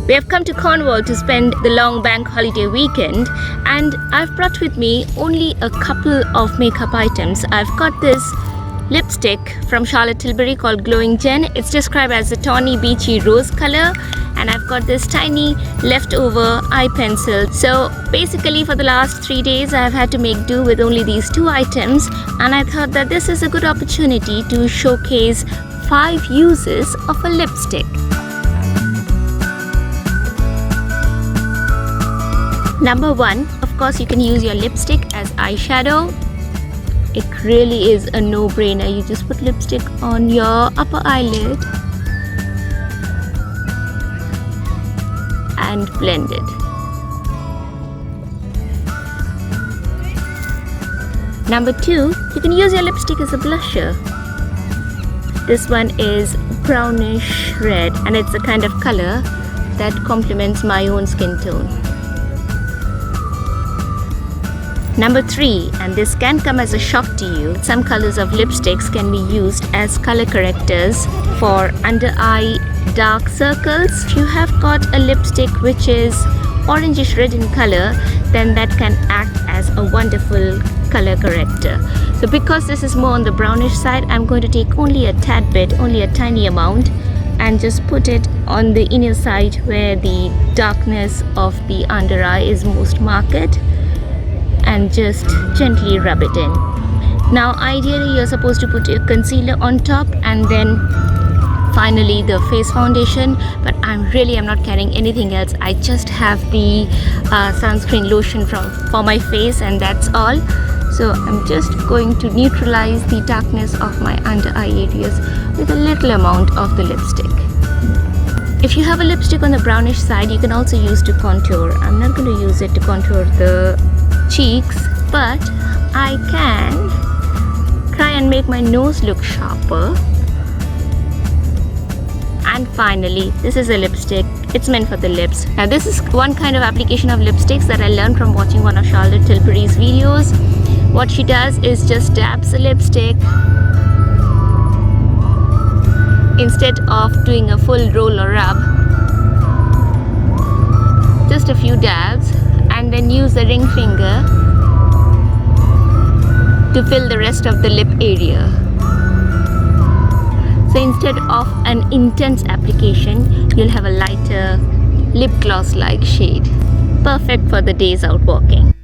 We have come to Cornwall to spend the long bank holiday weekend, and I've brought with me only a couple of makeup items. I've got this lipstick from Tilbury called Glowing Gen. It's described as a tawny beachy rose color, and I've got this tiny leftover eye pencil. So basically for the last 3 days I've had to make do with only these two items, and I thought that this is a good opportunity to showcase 5 uses of a lipstick. Number 1, of course, you can use your lipstick as eyeshadow. It really is a no-brainer. You just put lipstick on your upper eyelid and blend it. Number 2, you can use your lipstick as a blusher. This one is brownish red, and it's a kind of color that complements my own skin tone. Number 3, and this can come as a shock to you, some colors of lipsticks can be used as color correctors for under eye dark circles. If you have got a lipstick which is orangish red in color, then that can act as a wonderful color corrector. So because this is more on the brownish side, I'm going to take only a tad bit, only a tiny amount, and just put it on the inner side where the darkness of the under eye is most marked, and just gently rub it in. Now ideally you're supposed to put your concealer on top and then finally the face foundation, but I'm not carrying anything else. I just have the sunscreen lotion for my face, and that's all. So I'm just going to neutralize the darkness of my under eye areas with a little amount of the lipstick. If you have a lipstick on the brownish side, you can also use to contour. I'm not going to use it to contour the cheeks, but I can try and make my nose look sharper. And finally, this is a lipstick. It's meant for the lips. Now this is one kind of application of lipsticks that I learned from watching one of Charlotte Tilbury's videos. What she does is just dabs a lipstick instead of doing a full roll or rub. Just a few dabs, and then use the ring finger to fill the rest of the lip area. So instead of an intense application, you'll have a lighter lip gloss like shade. Perfect for the days out walking.